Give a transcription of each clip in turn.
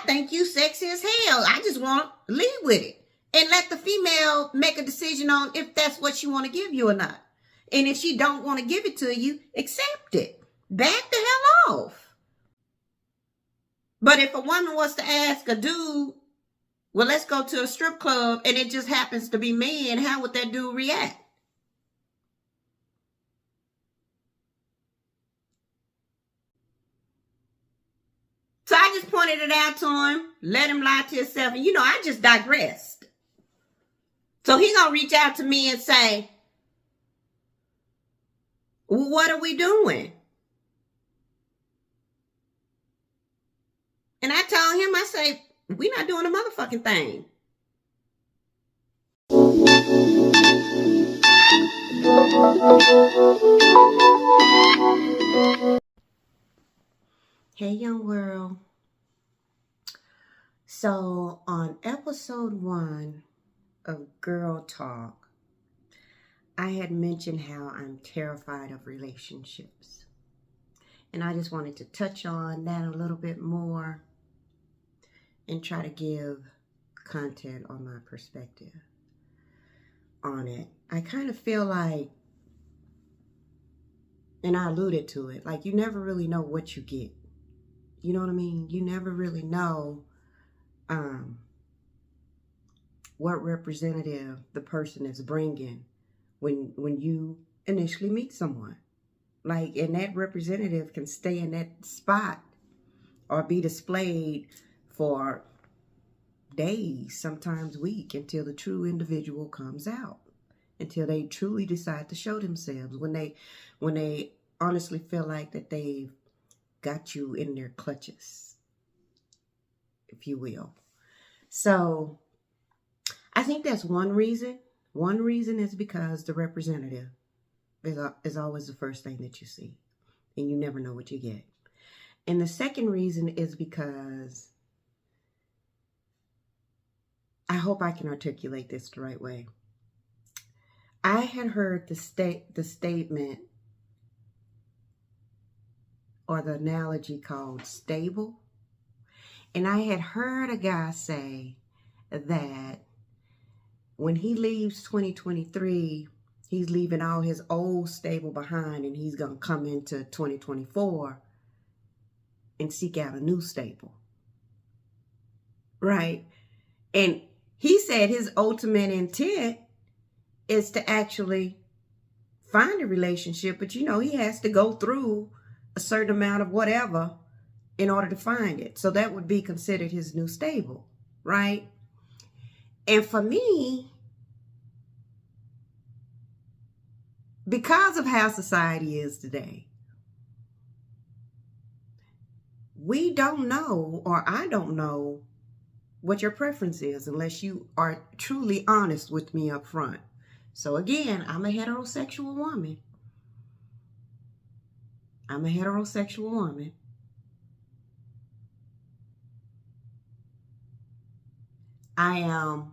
think you sexy as hell. I just want to lead with it. And let the female make a decision on if that's what she want to give you or not. And if she don't want to give it to you, accept it. Back the hell off. But if a woman was to ask a dude, well, let's go to a strip club, and it just happens to be men, how would that dude react? So I just pointed it out to him, let him lie to himself. And, I just digressed. So he going to reach out to me and say, well, what are we doing? And I told him, I say, we're not doing a motherfucking thing. Hey, young world. So on episode 1 of Girl Talk, I had mentioned how I'm terrified of relationships. And I just wanted to touch on that a little bit more and try to give content on my perspective on it. I kind of feel like, and I alluded to it, like you never really know what you get. You know what I mean? You never really know what representative the person is bringing when you initially meet someone. Like, and that representative can stay in that spot or be displayed for days, sometimes weeks, until the true individual comes out, until they truly decide to show themselves, when they honestly feel like that they've got you in their clutches, if you will. So I think that's one reason. One reason is because the representative is always the first thing that you see, and you never know what you get. And the second reason is because, I hope I can articulate this the right way. I had heard the statement or the analogy called stable. And I had heard a guy say that when he leaves 2023, he's leaving all his old stable behind, and he's going to come into 2024 and seek out a new stable. Right? And he said his ultimate intent is to actually find a relationship, but he has to go through a certain amount of whatever in order to find it. So that would be considered his new stable, right? And for me, because of how society is today, we don't know, or I don't know, what your preference is unless you are truly honest with me up front. So again, I'm a heterosexual woman. I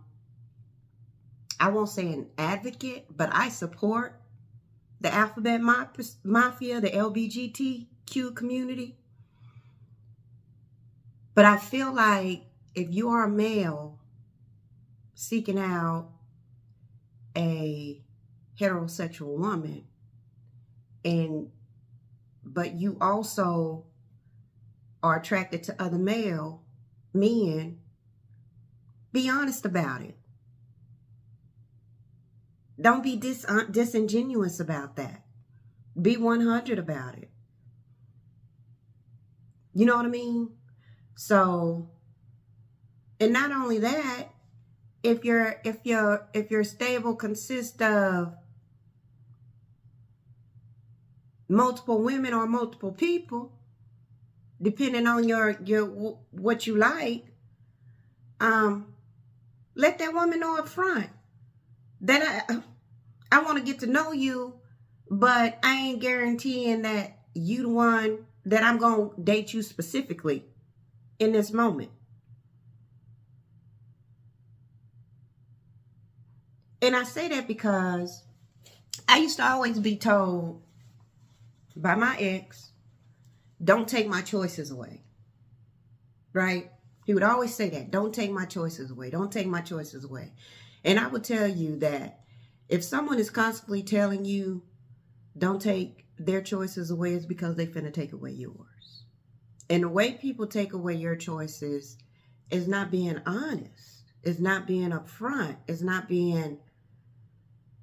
won't say an advocate, but I support the alphabet mafia, the LGBTQ community. But I feel like if you are a male seeking out a heterosexual woman, but you also are attracted to other men, be honest about it. Don't be disingenuous about that. Be 100 about it. You know what I mean? So, and not only that, if your stable consists of multiple women or multiple people, depending on your what you like, let that woman know up front that I want to get to know you, but I ain't guaranteeing that you the one that I'm going to date you specifically in this moment. And I say that because I used to always be told by my ex, don't take my choices away. Right? He would always say that, don't take my choices away. Don't take my choices away. And I would tell you that if someone is constantly telling you don't take their choices away, it's because they finna take away yours. And the way people take away your choices is not being honest. It's not being upfront. It's not being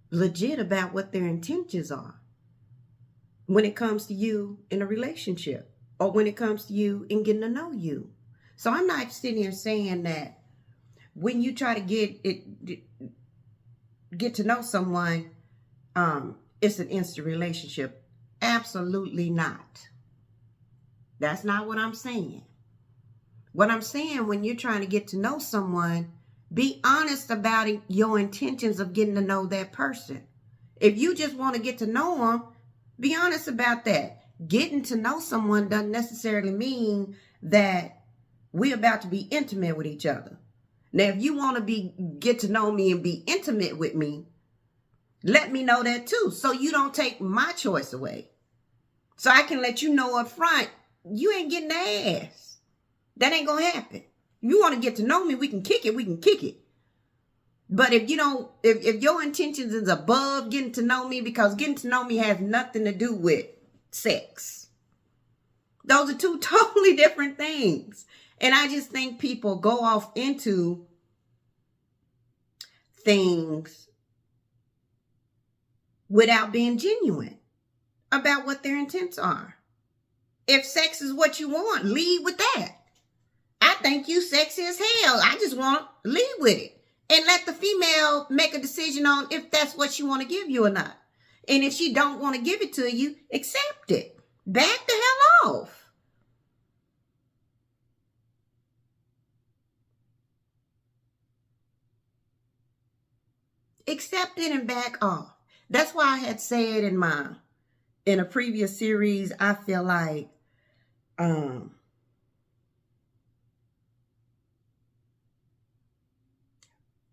legit about what their intentions are when it comes to you in a relationship or when it comes to you in getting to know you. So I'm not sitting here saying that when you try to get to know someone, it's an instant relationship. Absolutely not. That's not what I'm saying. What I'm saying, when you're trying to get to know someone, be honest about your intentions of getting to know that person. If you just want to get to know them, be honest about that. Getting to know someone doesn't necessarily mean that we're about to be intimate with each other. Now, if you want to get to know me and be intimate with me, let me know that too, so you don't take my choice away. So I can let you know up front, you ain't getting the ass. That ain't gonna happen. You want to get to know me, we can kick it. But if you don't, if your intentions is above getting to know me, because getting to know me has nothing to do with sex. Those are two totally different things. And I just think people go off into things without being genuine about what their intents are. If sex is what you want, lead with that. I think you sexy as hell. I just want to lead with it. And let the female make a decision on if that's what she want to give you or not. And if she don't want to give it to you, accept it. Back the hell off. Accept it and back off. That's why I had said in a previous series, I feel like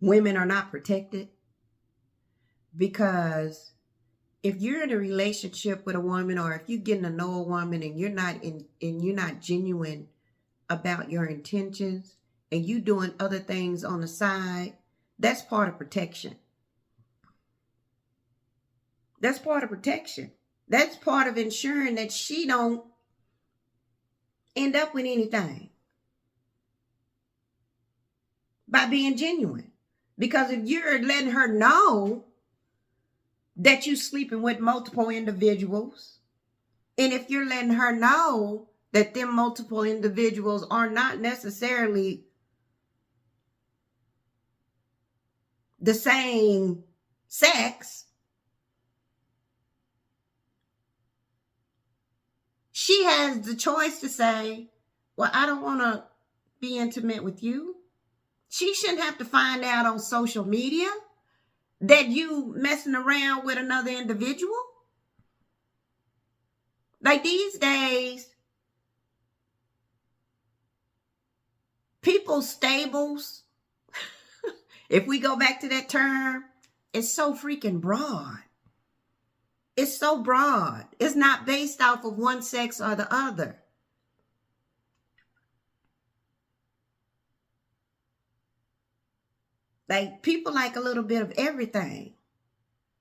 women are not protected, because if you're in a relationship with a woman, or if you're getting to know a woman and you're not genuine about your intentions and you doing other things on the side, that's part of protection. That's part of protection. That's part of ensuring that she don't end up with anything by being genuine. Because if you're letting her know that you're sleeping with multiple individuals, and if you're letting her know that them multiple individuals are not necessarily the same sex, she has the choice to say, well, I don't want to be intimate with you. She shouldn't have to find out on social media that you messing around with another individual. Like these days, people's stables, if we go back to that term, it's so freaking broad. It's so broad. It's not based off of one sex or the other. Like, people like a little bit of everything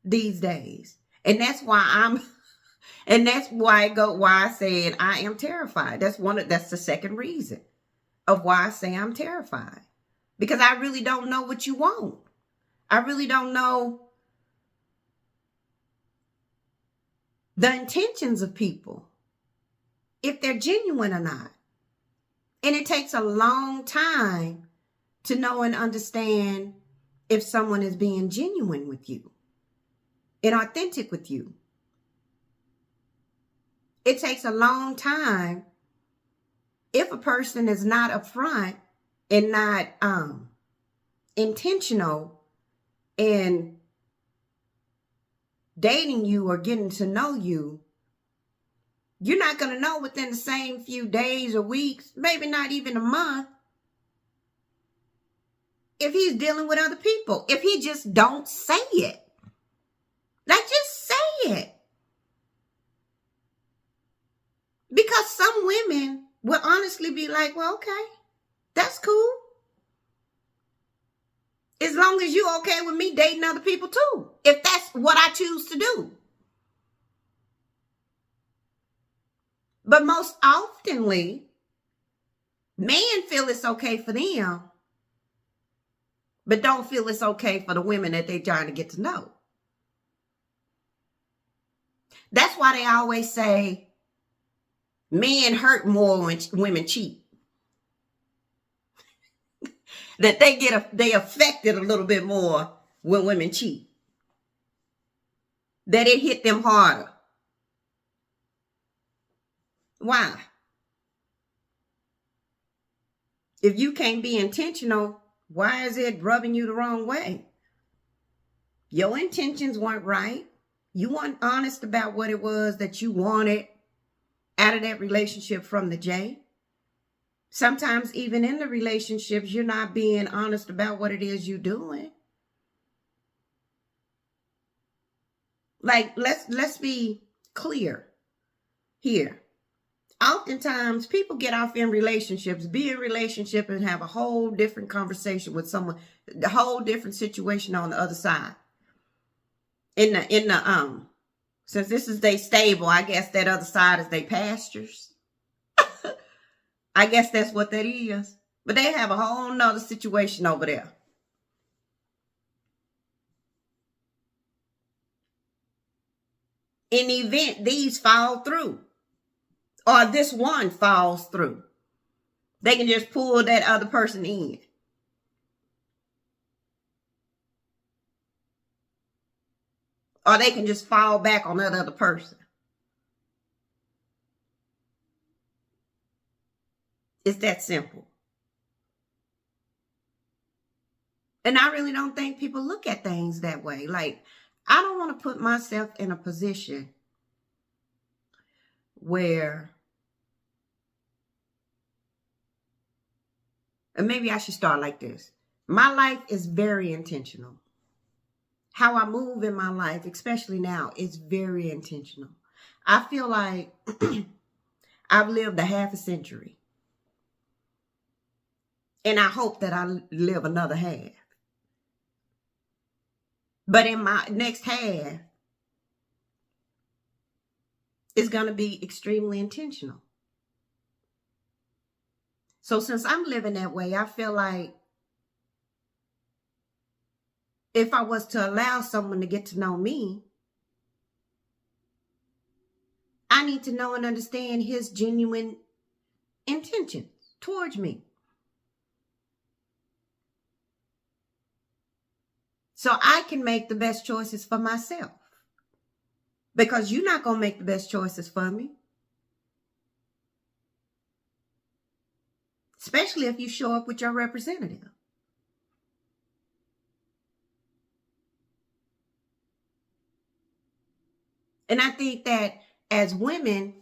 these days. And that's why I said I am terrified. That's the second reason of why I say I'm terrified. Because I really don't know what you want. I really don't know the intentions of people, if they're genuine or not. And it takes a long time to know and understand if someone is being genuine with you and authentic with you. It takes a long time if a person is not upfront and not intentional in dating you or getting to know you. You're not going to know within the same few days or weeks, maybe not even a month, if he's dealing with other people. If he just don't say it. Like, just say it. Because some women will honestly be like, well, okay, that's cool. as you okay with me dating other people too, if that's what I choose to do. But most oftenly, men feel it's okay for them, but don't feel it's okay for the women that they're trying to get to know. That's why they always say men hurt more when women cheat. That they affected a little bit more when women cheat. That it hit them harder. Why? If you can't be intentional, why is it rubbing you the wrong way? Your intentions weren't right. You weren't honest about what it was that you wanted out of that relationship from the J. Sometimes even in the relationships, you're not being honest about what it is you're doing. Like, let's be clear here. Oftentimes, people get off in relationships, be in relationship, and have a whole different conversation with someone, the whole different situation on the other side. Since this is they stable, I guess that other side is they pastures. I guess that's what that is. But they have a whole nother situation over there. In the event these fall through, or this one falls through, they can just pull that other person in. Or they can just fall back on that other person. It's that simple. And I really don't think people look at things that way. Like, I don't want to put myself in a position where, and maybe I should start like this. My life is very intentional. How I move in my life, especially now, is very intentional. I feel like I've lived a half a century. And I hope that I live another half. But in my next half, it's going to be extremely intentional. So since I'm living that way, I feel like if I was to allow someone to get to know me, I need to know and understand his genuine intentions towards me. So I can make the best choices for myself. Because you're not going to make the best choices for me. Especially if you show up with your representative. And I think that as women,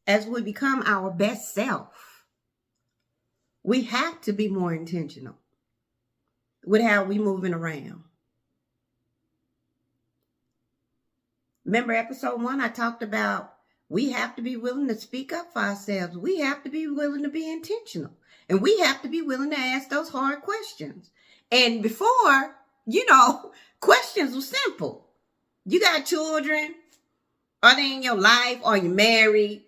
as we become our best self, we have to be more intentional with how we moving around. Remember episode 1, I talked about we have to be willing to speak up for ourselves. We have to be willing to be intentional. And we have to be willing to ask those hard questions. And before, questions were simple. You got children? Are they in your life? Are you married?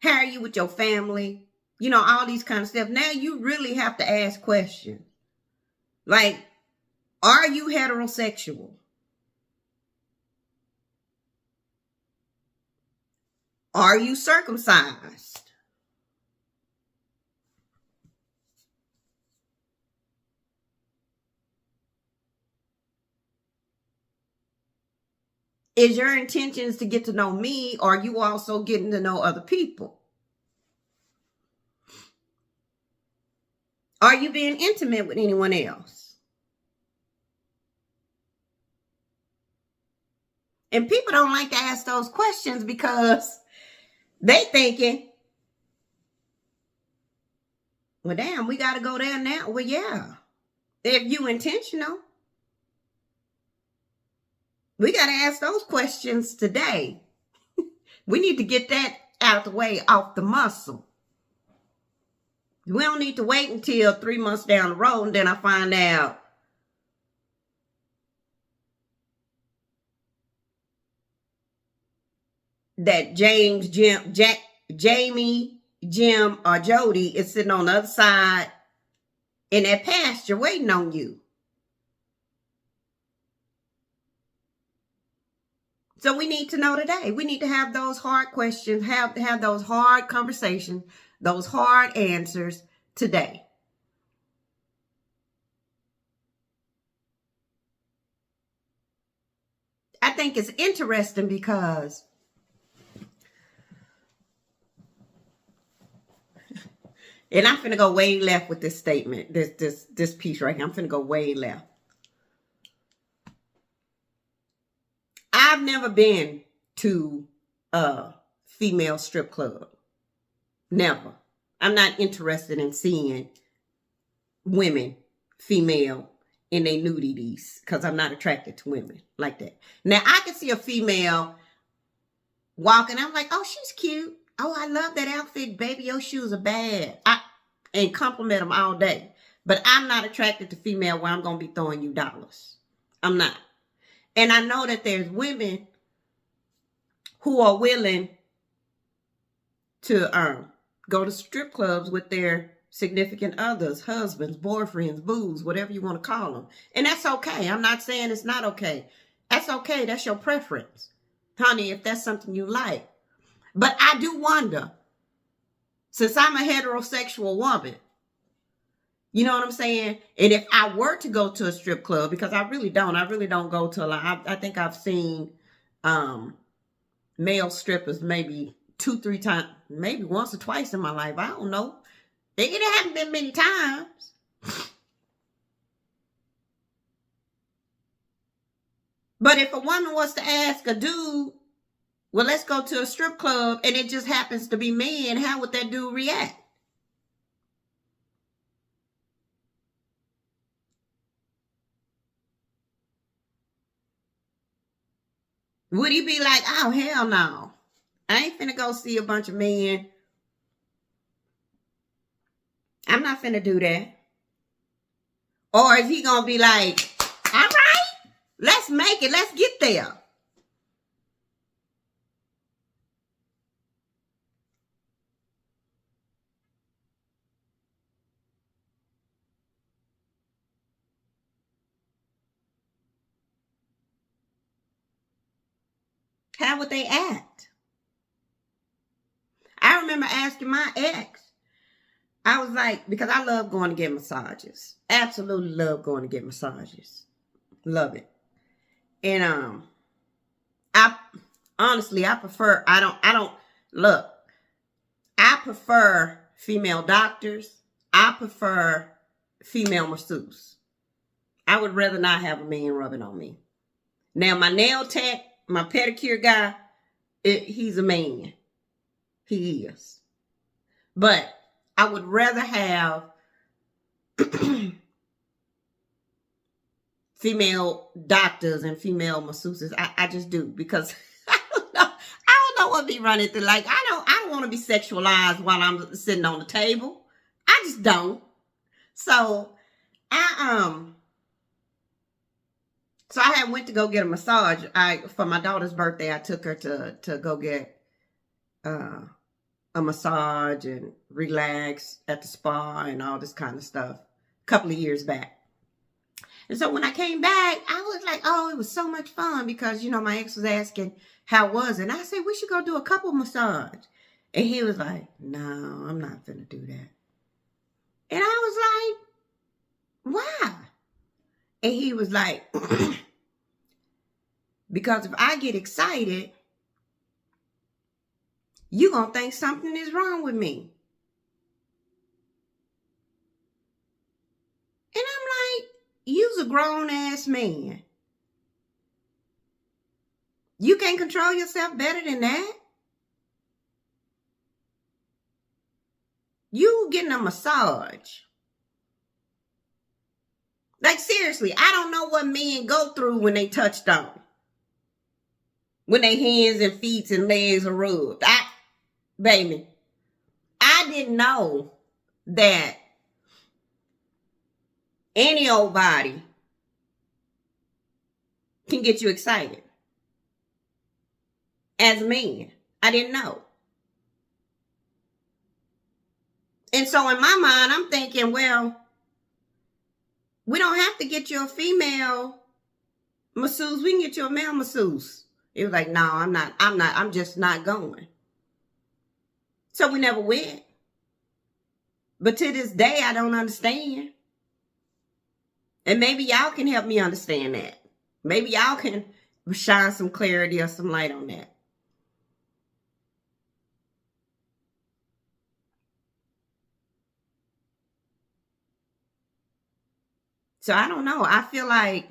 How are you with your family? All these kind of stuff. Now you really have to ask questions. Like, are you heterosexual? Are you circumcised? Is your intentions to get to know me, or are you also getting to know other people? Are you being intimate with anyone else? And people don't like to ask those questions because they thinking, well, damn, we got to go there now. Well, yeah, if you intentional. We got to ask those questions today. We need to get that out the way, off the muscle. We don't need to wait until 3 months down the road and then I find out that Jamie, Jim, or Jody is sitting on the other side in that pasture waiting on you. So we need to know today. We need to have those hard questions, have those hard conversations, those hard answers today. I think it's interesting because and I'm finna go way left with this statement, this piece right here. I'm finna go way left. I've never been to a female strip club. Never. I'm not interested in seeing women, female, in their nudities because I'm not attracted to women like that. Now, I can see a female walking. I'm like, oh, she's cute. Oh, I love that outfit. Baby, your shoes are bad. And compliment them all day. But I'm not attracted to female where I'm going to be throwing you dollars. I'm not. And I know that there's women who are willing to go to strip clubs with their significant others, husbands, boyfriends, boos, whatever you want to call them. And that's okay. I'm not saying it's not okay. That's okay. That's your preference, honey, if that's something you like. But I do wonder, since I'm a heterosexual woman, you know what I'm saying? And if I were to go to a strip club, because I really don't go to a lot. I think I've seen male strippers maybe 2-3 times, maybe once or twice in my life. I don't know. It hasn't been many times. But if a woman was to ask a dude, well, let's go to a strip club, and it just happens to be men, how would that dude react? Would he be like, oh, hell no. I ain't finna go see a bunch of men. I'm not finna do that. Or is he gonna be like, all right, let's make it. Let's get there. How would they act? I remember asking my ex, I was like, because I love going to get massages. Absolutely love going to get massages. Love it. And I honestly, I prefer, look, I prefer female doctors. I prefer female masseuse. I would rather not have a man rubbing on me. Now, my nail tech, my pedicure guy, he's a man. He is. But I would rather have female doctors and female masseuses. I just do, because I don't know what be running through. Like, I don't want to be sexualized while I'm sitting on the table. I just don't. So So I had went to go get a massage. For my daughter's birthday, I took her to go get a massage and relax at the spa and all this kind of stuff a couple of years back. And so when I came back, I was like, oh, it was so much fun, because, you know, my ex was asking how was it. And I said, we should go do a couple massage. And he was like, no, I'm not going to do that. And I was like, why? And he was like, because if I get excited, you're going to think something is wrong with me. And I'm like, you's a grown-ass man. You can't control yourself better than that. You getting a massage. Like, seriously, I don't know what men go through when they touch down. when their hands and feet and legs are rubbed. Baby, I didn't know that any old body can get you excited. As a man, I didn't know. And so in my mind, I'm thinking, well, we don't have to get you a female masseuse. We can get you a male masseuse. It was like, no, I'm just not going. So we never went. But to this day, I don't understand. And maybe y'all can help me understand that. Maybe y'all can shine some clarity or some light on that. So I don't know. I feel like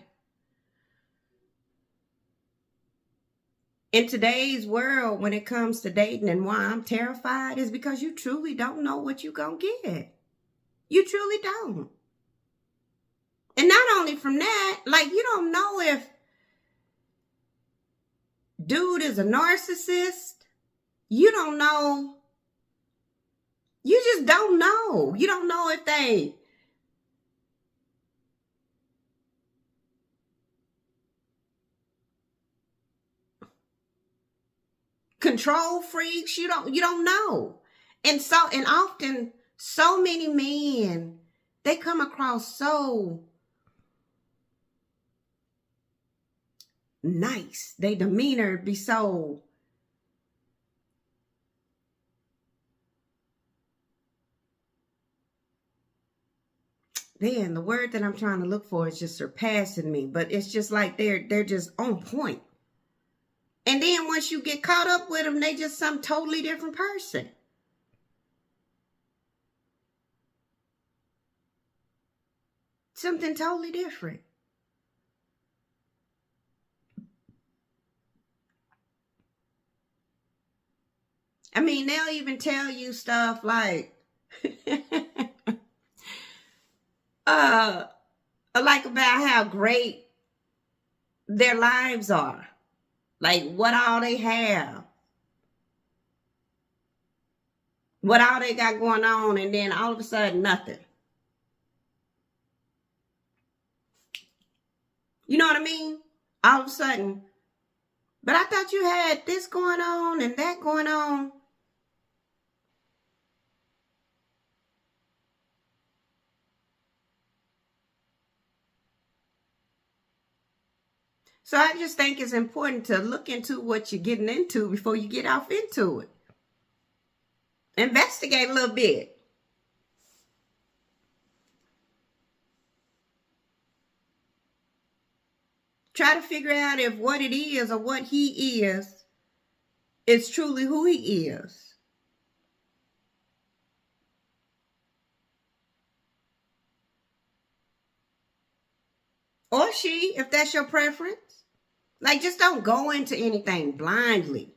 in today's world, when it comes to dating, and why I'm terrified is because you truly don't know what you're going to get. You truly don't. And not only from that, like you don't know if dude is a narcissist. You don't know. You just don't know. You don't know if they control freaks. You don't know. And often so many men, they come across so nice. Their demeanor be so the word that I'm trying to look for is just surpassing me, but it's just like they're just on point. And then once you get caught up with them, they just some totally different person. Something totally different. I mean, they'll even tell you stuff like, like about how great their lives are. Like what all they have. What all they got going on, and then all of a sudden, nothing. You know what I mean? All of a sudden, but I thought you had this going on and that going on. So I just think it's important to look into what you're getting into before you get off into it. Investigate a little bit. Try to figure out if what it is or what he is truly who he is. Or she, if that's your preference. Like, just don't go into anything blindly.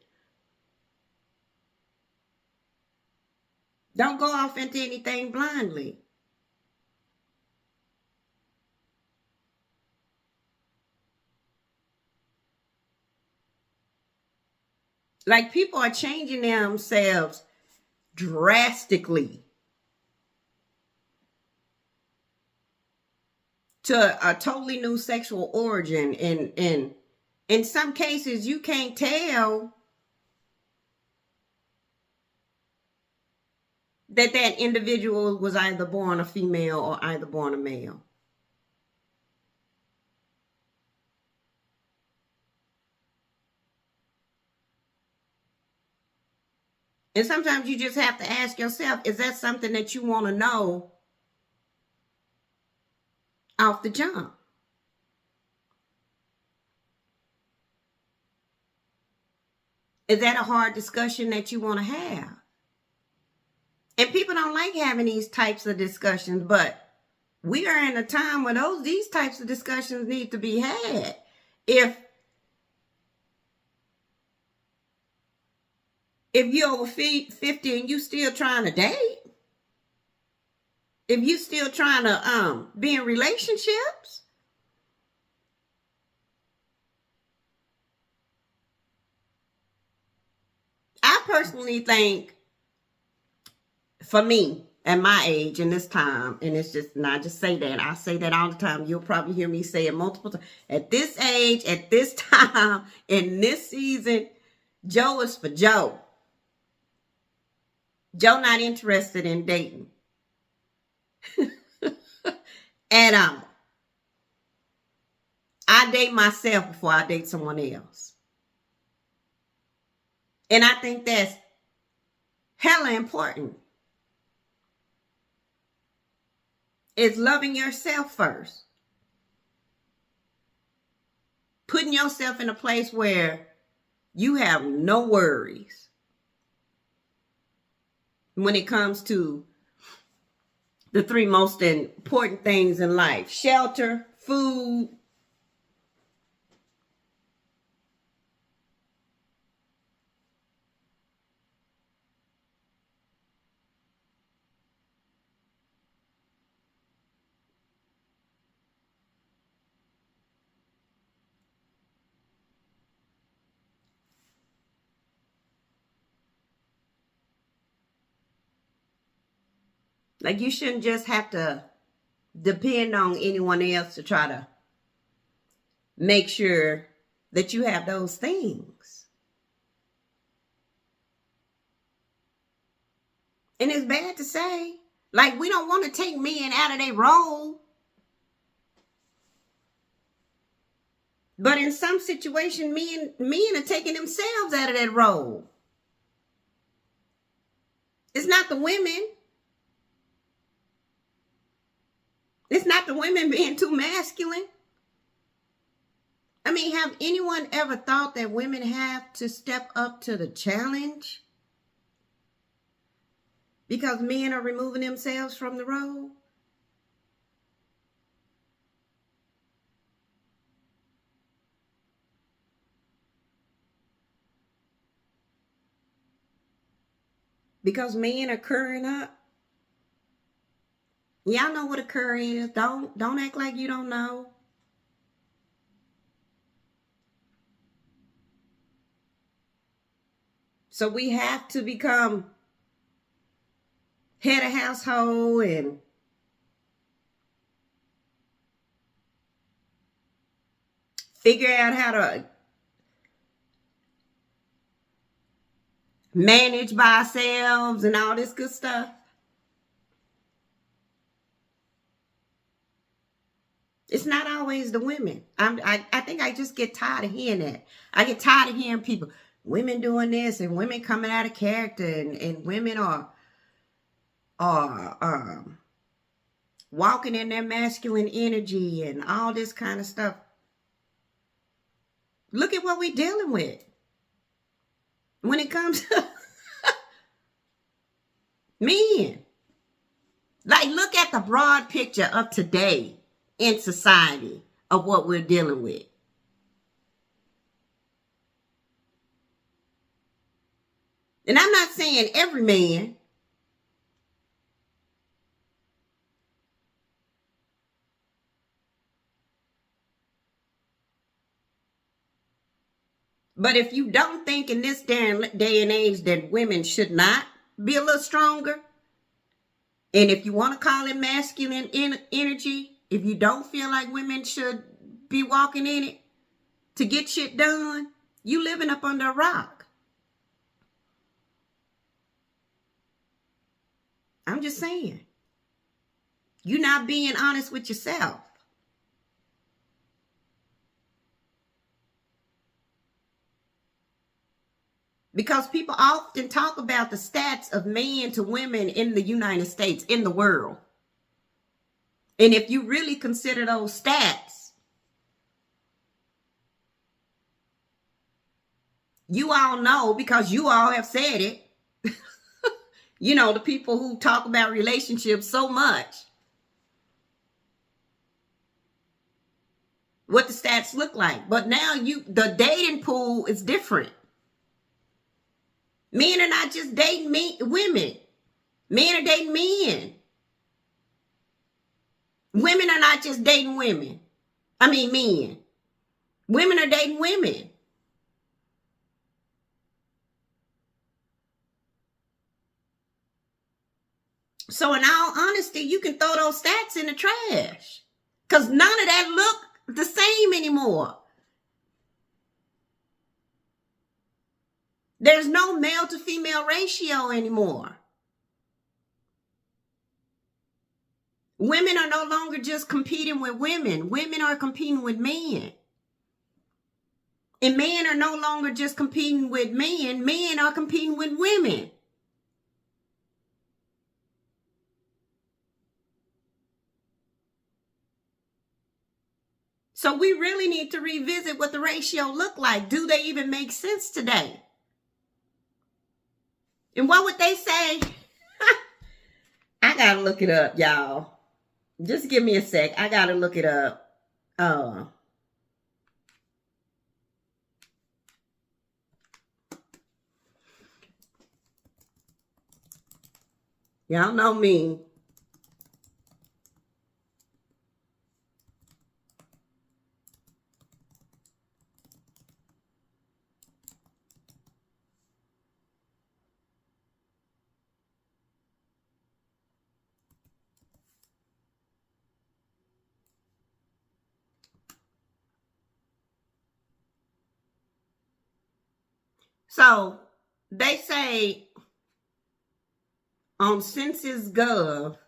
Don't go off into anything blindly. Like, people are changing themselves drastically to a totally new sexual origin. And in some cases, you can't tell that individual was either born a female or either born a male. And sometimes you just have to ask yourself, is that something that you want to know off the jump? Is that a hard discussion that you want to have? And people don't like having these types of discussions, but we are in a time where these types of discussions need to be had. If you're over 50 and you still trying to date, if you still trying to be in relationships, personally think, for me, at my age and this time, and it's just, and I just say that, I say that all the time. You'll probably hear me say it multiple times. At this age, at this time, in this season, Joe is for Joe. Joe not interested in dating. At all. I date myself before I date someone else. And I think that's hella important. It's loving yourself first. Putting yourself in a place where you have no worries when it comes to the three most important things in life: shelter, food, like you shouldn't just have to depend on anyone else to try to make sure that you have those things. And it's bad to say, like, we don't want to take men out of their role. But in some situation, men are taking themselves out of that role. It's not the women. It's not the women being too masculine. I mean, have anyone ever thought that women have to step up to the challenge because men are removing themselves from the role? Because men are currying up. Y'all know what a curry is. Don't act like you don't know. So we have to become head of household and figure out how to manage by ourselves and all this good stuff. It's not always the women. I think I just get tired of hearing that. I get tired of hearing people, women doing this and women coming out of character and women are walking in their masculine energy and all this kind of stuff. Look at what we're dealing with when it comes to men. Like, look at the broad picture of today in society of what we're dealing with. And I'm not saying every man. But if you don't think in this day and age that women should not be a little stronger, and if you want to call it masculine energy, if you don't feel like women should be walking in it to get shit done, you living up under a rock. I'm just saying. You're not being honest with yourself. Because people often talk about the stats of men to women in the United States, in the world. And if you really consider those stats, you all know, because you all have said it, you know, the people who talk about relationships so much, what the stats look like. But now the dating pool is different. Men are not just dating women. Men are dating men. Women are not just dating women. I mean, men. Women are dating women. So in all honesty, you can throw those stats in the trash. Because none of that look the same anymore. There's no male to female ratio anymore. Women are no longer just competing with women. Women are competing with men. And men are no longer just competing with men. Men are competing with women. So we really need to revisit what the ratio look like. Do they even make sense today? And what would they say? I gotta look it up, y'all. Just give me a sec. I gotta look it up. Y'all know me. So they say on Census.gov,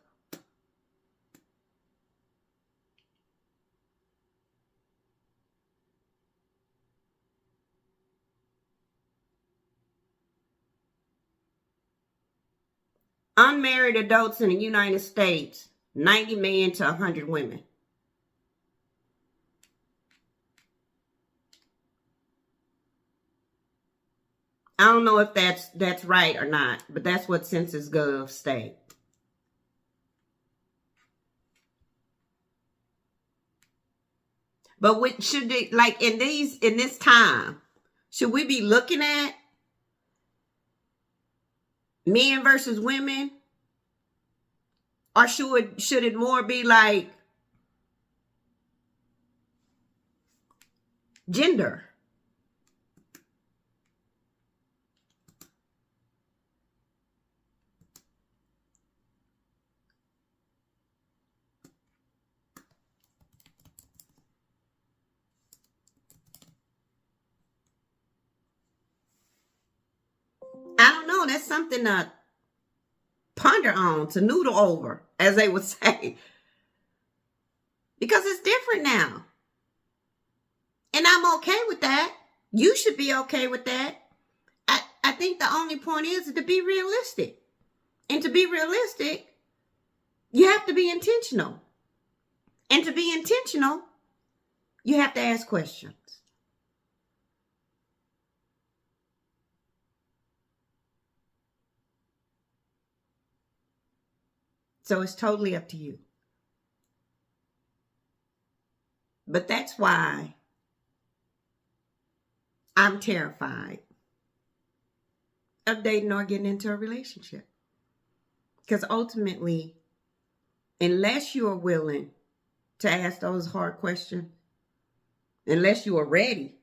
unmarried adults in the United States, 90 men to 100 women. I don't know if that's right or not, but that's what Census.gov state. But what should they, like in this time, should we be looking at men versus women? Or should it more be like gender? I don't know. That's something to ponder on, to noodle over, as they would say. Because it's different now. And I'm okay with that. You should be okay with that. I think the only point is to be realistic. And to be realistic, you have to be intentional. And to be intentional, you have to ask questions. So it's totally up to you. But that's why I'm terrified of dating or getting into a relationship. Because ultimately, unless you are willing to ask those hard questions, unless you are ready,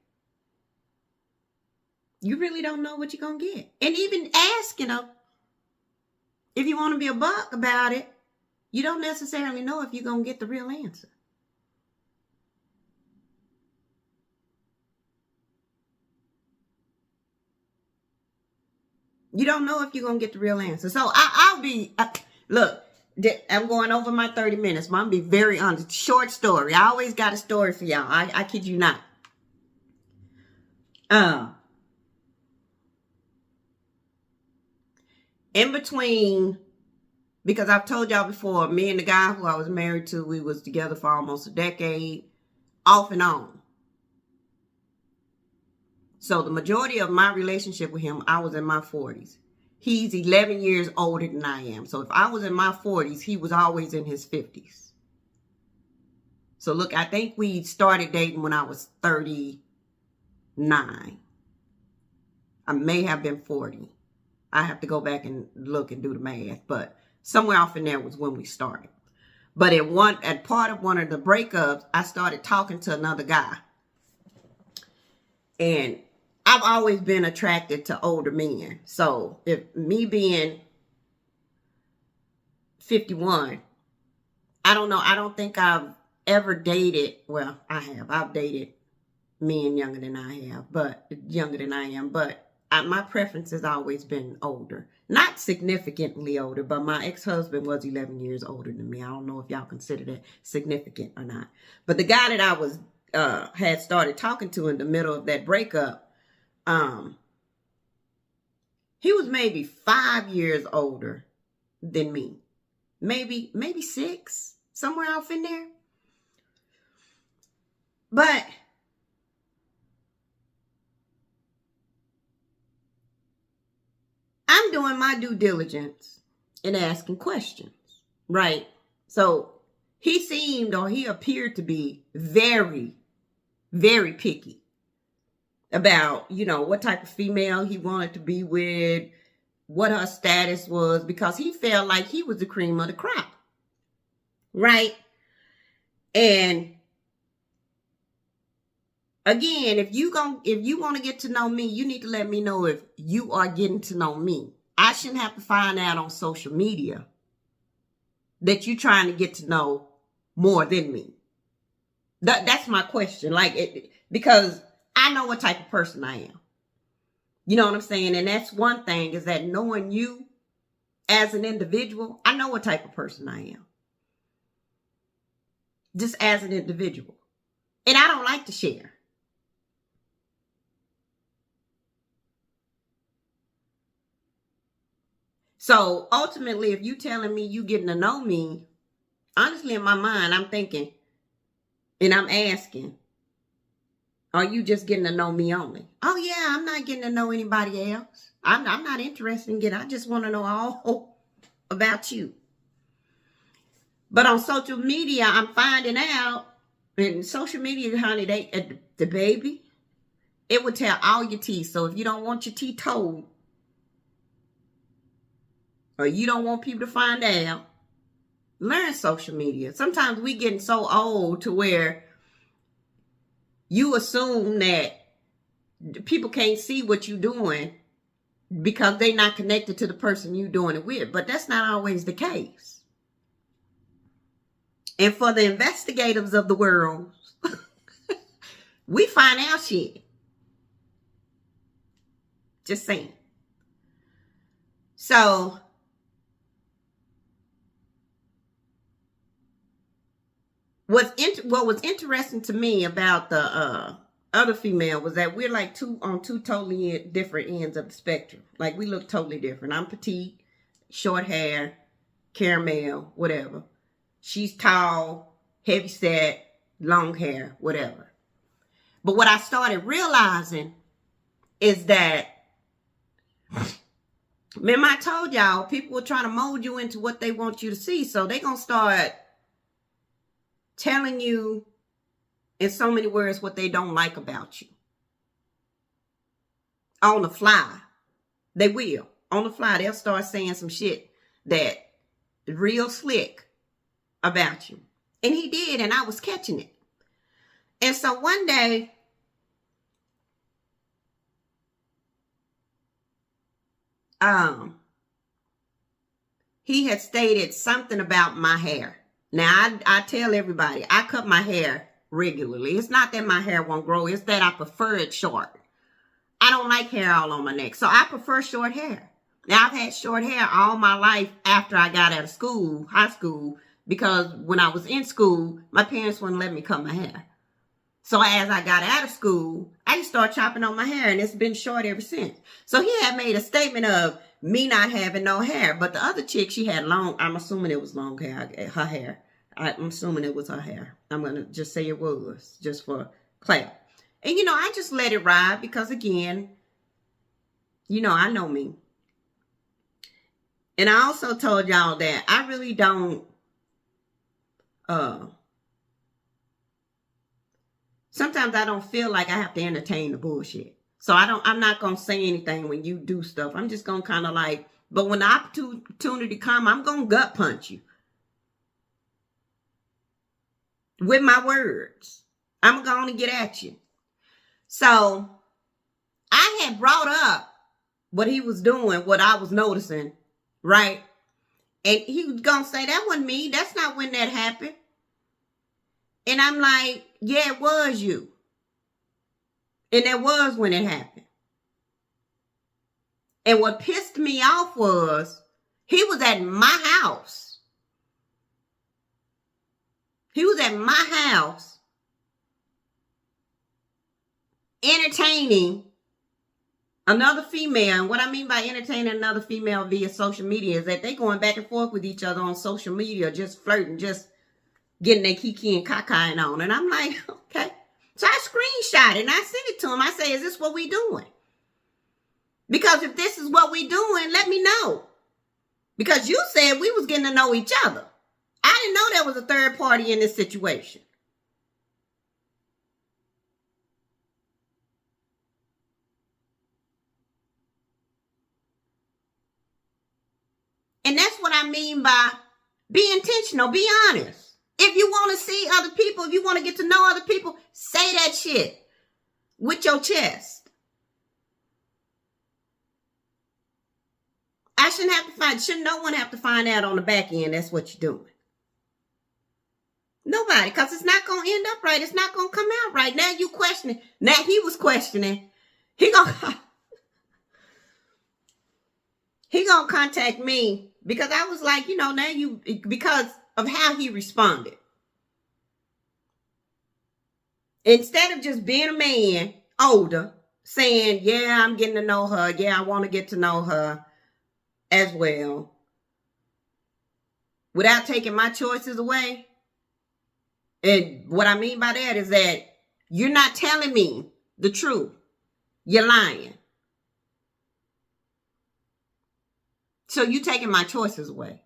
you really don't know what you're going to get. And even asking them, if you want to be a buck about it, you don't necessarily know if you're going to get the real answer. You don't know if you're going to get the real answer. So look, I'm going over my 30 minutes. But I'm going to be very honest. Short story. I always got a story for y'all. I kid you not. In between, because I've told y'all before, me and the guy who I was married to, we was together for almost a decade, off and on. So the majority of my relationship with him, I was in my 40s. He's 11 years older than I am. So if I was in my 40s, he was always in his 50s. So look, I think we started dating when I was 39. I may have been 40. I have to go back and look and do the math, but somewhere off in there was when we started. But at part of one of the breakups, I started talking to another guy. And I've always been attracted to older men. So if me being 51. I don't know. I don't think I've ever dated. Well, I have. I've dated men younger than I have, but younger than I am. But my preference has always been older. Not significantly older, but my ex-husband was 11 years older than me. I don't know if y'all consider that significant or not. But the guy that I was had started talking to in the middle of that breakup, he was maybe 5 years older than me. Maybe 6, somewhere off in there. But I'm doing my due diligence and asking questions, right? So he appeared to be very, very picky about, what type of female he wanted to be with, what her status was, because he felt like he was the cream of the crop, right? And again, if you want to get to know me, you need to let me know if you are getting to know me. I shouldn't have to find out on social media that you're trying to get to know more than me. That's my question. Because I know what type of person I am. You know what I'm saying? And that's one thing, is that knowing you as an individual, I know what type of person I am. Just as an individual. And I don't like to share. So ultimately, if you telling me you getting to know me, honestly, in my mind, I'm thinking, and I'm asking, are you just getting to know me only? Oh yeah, I'm not getting to know anybody else. I'm not interested in getting, I just want to know all about you. But on social media, I'm finding out, and social media, honey, the baby, it would tell all your teeth. So if you don't want your teeth told, or you don't want people to find out, learn social media. Sometimes we getting so old to where you assume that people can't see what you're doing because they're not connected to the person you're doing it with. But that's not always the case. And for the investigators of the world, we find out shit. Just saying. So what was interesting to me about the other female was that we're like on two totally different ends of the spectrum. Like, we look totally different. I'm petite, short hair, caramel, whatever. She's tall, heavy set, long hair, whatever. But what I started realizing is that, remember I told y'all, people are trying to mold you into what they want you to see. So they're going to start telling you in so many words what they don't like about you. On the fly. They will. On the fly, they'll start saying some shit that is real slick about you. And he did, and I was catching it. And so one day, he had stated something about my hair. Now, I tell everybody, I cut my hair regularly. It's not that my hair won't grow. It's that I prefer it short. I don't like hair all on my neck. So I prefer short hair. Now, I've had short hair all my life after I got out of school, high school, because when I was in school, my parents wouldn't let me cut my hair. So as I got out of school, I just started chopping on my hair, and it's been short ever since. So he had made a statement of me not having no hair. But the other chick, she had long, I'm assuming it was long hair, her hair. I'm assuming it was her hair. I'm going to just say it was, just for clarity. And, I just let it ride because, again, I know me. And I also told y'all that I really don't, sometimes I don't feel like I have to entertain the bullshit. So I'm not going to say anything when you do stuff. I'm just going to kind of like, but when the opportunity comes, I'm going to gut punch you. With my words. I'm going to get at you. So I had brought up what he was doing, what I was noticing, right? And he was going to say, that wasn't me. That's not when that happened. And I'm like, yeah, it was you. And that was when it happened. And what pissed me off was he was at my house. He was at my house entertaining another female. And what I mean by entertaining another female via social media is that they going back and forth with each other on social media, just flirting, just getting their kiki and cacaing on. And I'm like, okay. So I screenshot it and I sent it to him. I say, is this what we doing? Because if this is what we doing, let me know. Because you said we was getting to know each other. I didn't know there was a third party in this situation. And that's what I mean by be intentional, be honest. If you want to see other people, if you want to get to know other people, say that shit with your chest. Shouldn't no one have to find out on the back end that's what you're doing. Nobody, because it's not going to end up right. It's not going to come out right. Now you questioning. Now he was questioning. He gonna contact me because I was like, because of how he responded. Instead of just being a man, older, saying, yeah, I'm getting to know her. Yeah, I want to get to know her as well. Without taking my choices away. And what I mean by that is that you're not telling me the truth. You're lying. So you taking my choices away.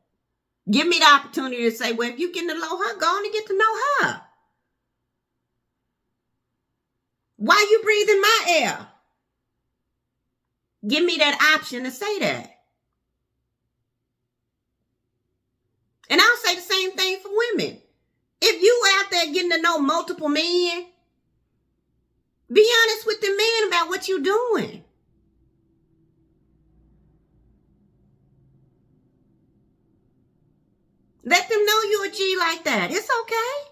Give me the opportunity to say, well, if you getting to know her, go on and get to know her. Why you breathing my air? Give me that option to say that. And I'll say the same thing for women. If you out there getting to know multiple men, be honest with the men about what you're doing. Let them know you a G like that. It's okay.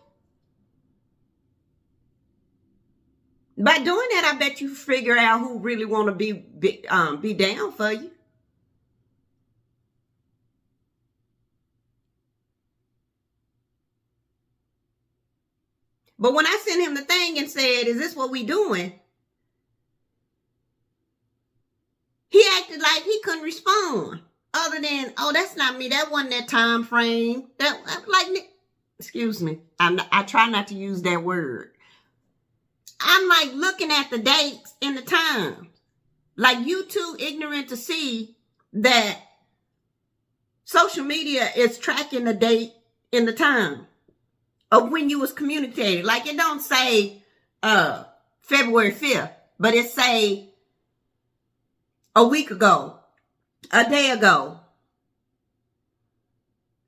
By doing that, I bet you figure out who really want to be down for you. But when I sent him the thing and said, is this what we doing? He acted like he couldn't respond. Other than, oh, that's not me. That wasn't that time frame. Excuse me. I try not to use that word. I'm like looking at the dates and the times. Like you too ignorant to see that social media is tracking the date and the time of when you was communicated. Like it don't say February 5th, but it say a week ago, a day ago.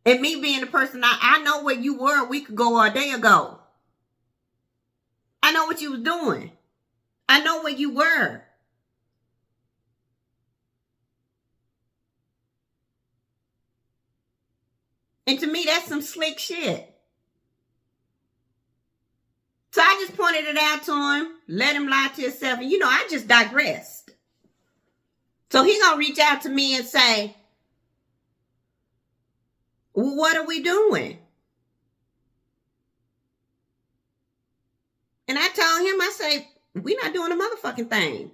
And me being the person, I know where you were a week ago or a day ago. I know what you was doing. I know where you were. And to me, that's some slick shit. So I just pointed it out to him, let him lie to himself. And I just digressed. So he gonna reach out to me and say, well, what are we doing? And I told him, I say, we not doing a motherfucking thing.